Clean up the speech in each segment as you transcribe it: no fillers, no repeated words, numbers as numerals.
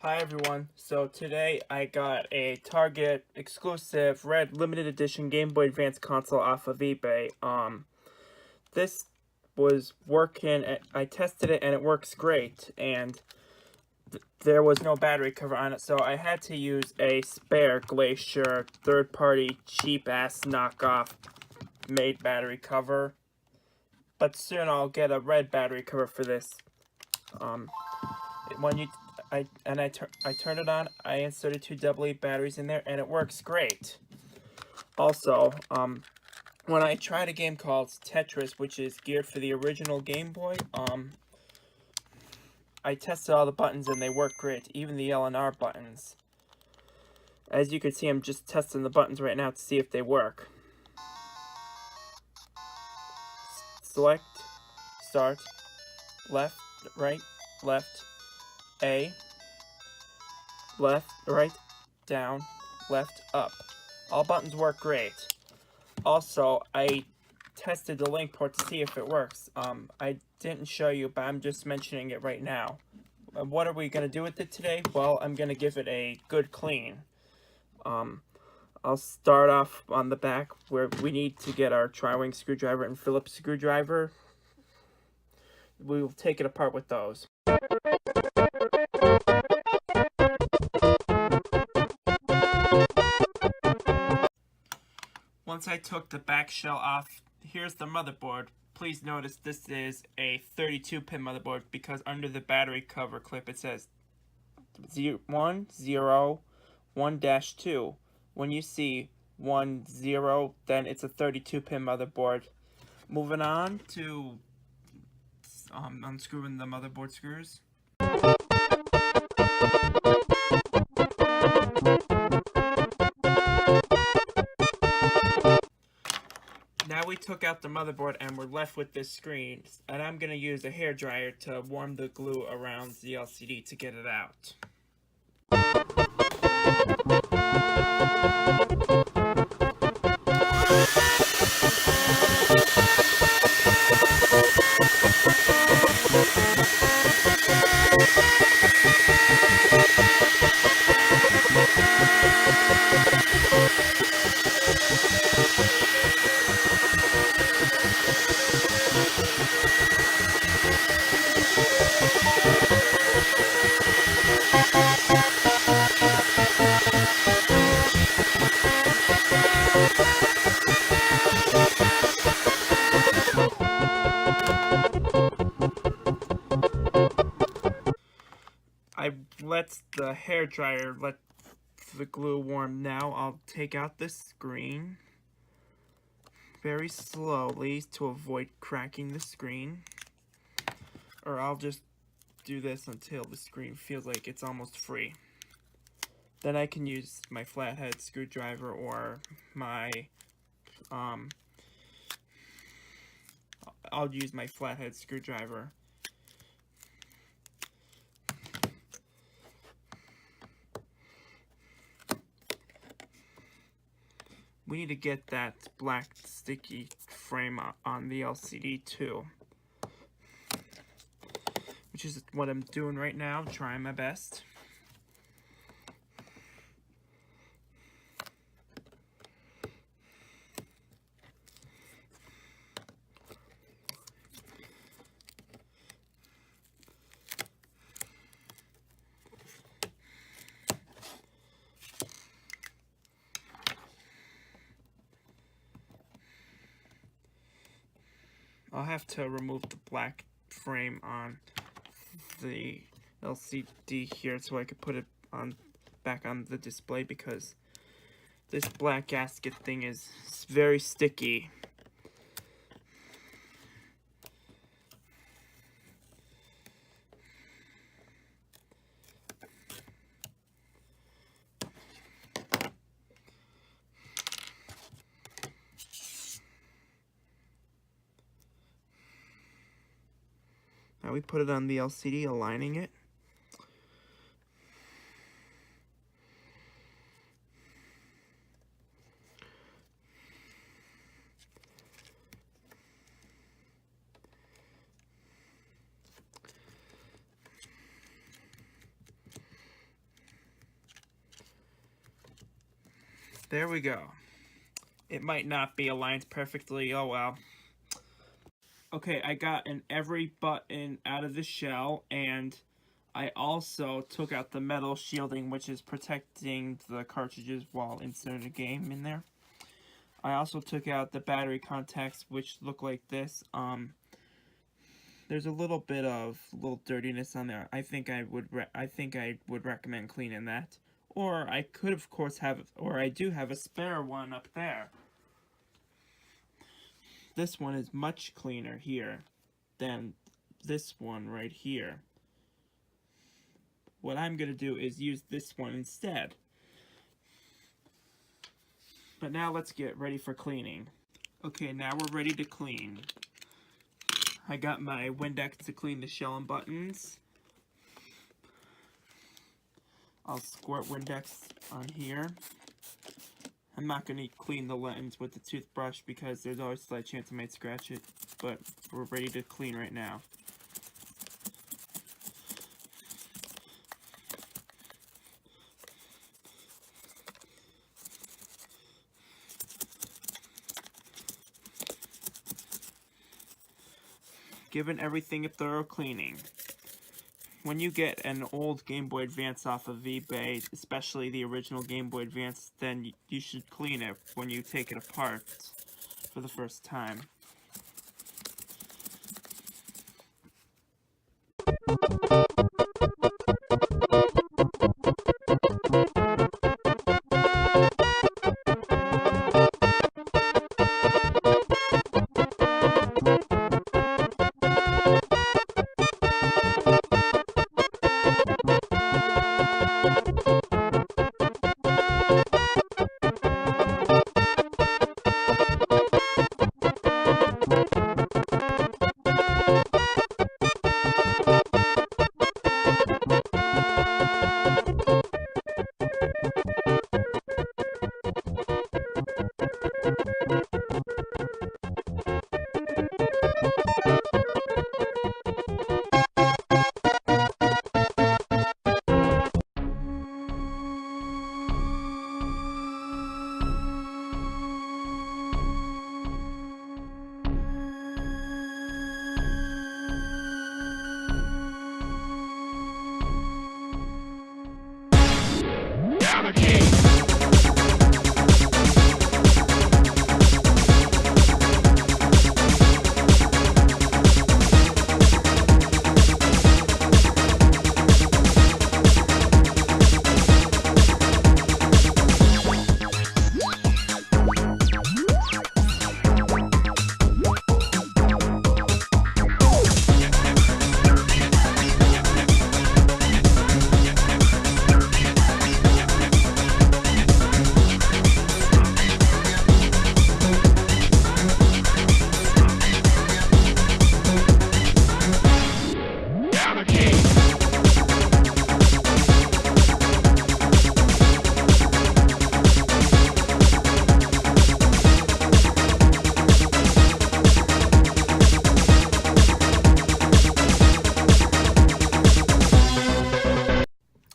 Hi everyone, so today I got a Target exclusive red limited edition Game Boy Advance console off of eBay. This was working, I tested it and it works great, and there was no battery cover on it, so I had to use a spare Glacier third-party cheap-ass knockoff made battery cover. But soon I'll get a red battery cover for this. When you I turned it on, I inserted two AA batteries in there, and it works great. Also, when I tried a game called Tetris, which is geared for the original Game Boy, I tested all the buttons and they work great, even the L and R buttons. As you can see, I'm just testing the buttons right now to see if they work. Select, start, left, right, left, A, left, right, down, left, up. All buttons work great. Also, I tested the link port to see if it works. I didn't show you, but I'm just mentioning it right now. What are we going to do with it today? Well, I'm going to give it a good clean. I'll start off on the back where we need to get our tri-wing screwdriver and Phillips screwdriver. We will take it apart with those. Once I took the back shell off, here's the motherboard. Please notice this is a 32-pin motherboard because under the battery cover clip it says 101-2. When you see 10, then it's a 32-pin motherboard. Moving on to unscrewing the motherboard screws. Now we took out the motherboard and we're left with this screen, and I'm going to use a hairdryer to warm the glue around the LCD to get it out. I let the hairdryer let the glue warm. Now I'll take out the screen very slowly to avoid cracking the screen. Or I'll just do this until the screen feels like it's almost free. Then I can use my flathead screwdriver or my I'll use my flathead screwdriver. We need to get that black sticky frame on the LCD too, which is what I'm doing right now, trying my best. I'll have to remove the black frame on the LCD here so I could put it on back on the display because this black gasket thing is very sticky. Now we put it on the LCD, aligning it. There we go. It might not be aligned perfectly, oh well. Okay, I got every button out of the shell, and I also took out the metal shielding, which is protecting the cartridges while inserting a game in there. I also took out the battery contacts, which look like this. There's a little bit of dirtiness on there. I think I would recommend cleaning that. Or I could, of course, I do have a spare one up there. This one is much cleaner here than this one right here. What I'm going to do is use this one instead. But now let's get ready for cleaning. Okay, now we're ready to clean. I got my Windex to clean the shell and buttons. I'll squirt Windex on here. I'm not going to clean the lens with the toothbrush because there's always a slight chance I might scratch it, but we're ready to clean right now. Giving everything a thorough cleaning. When you get an old Game Boy Advance off of eBay, especially the original Game Boy Advance, then you should clean it when you take it apart for the first time.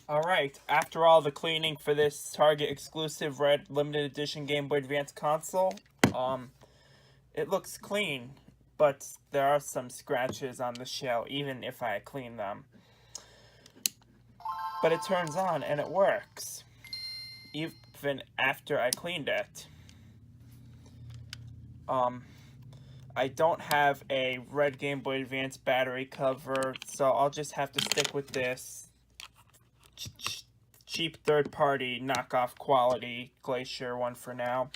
Alright, after all the cleaning for this Target exclusive red limited edition Game Boy Advance console, it looks clean, but there are some scratches on the shell even if I clean them. But it turns on and it works, even after I cleaned it. I don't have a red Game Boy Advance battery cover, so I'll just have to stick with this cheap third-party knockoff quality glaicer one for now.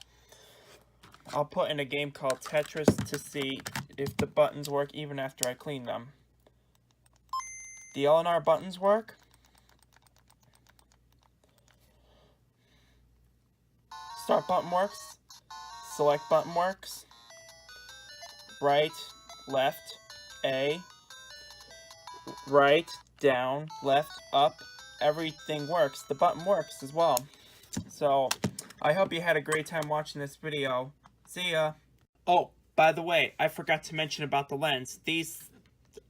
I'll put in a game called Tetris to see if the buttons work even after I clean them. The L&R buttons work. Start button works. Select button works. Right, left, A. Right, down, left, up. Everything works. The button works as well. So, I hope you had a great time watching this video. See ya! Oh, by the way, I forgot to mention about the lens. These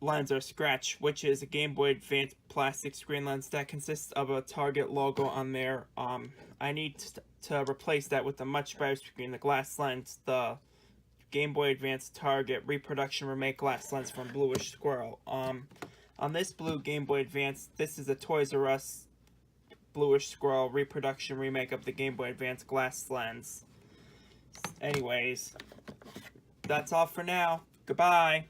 lenses are Scratch, which is a Game Boy Advance plastic screen lens that consists of a Target logo on there. I need to replace that with a much better screen, the glass lens, the Game Boy Advance Target Reproduction Remake glass lens from Bluish Squirrel. On this blue Game Boy Advance, this is a Toys R Us Bluish Squirrel Reproduction Remake of the Game Boy Advance glass lens. Anyways, that's all for now. Goodbye!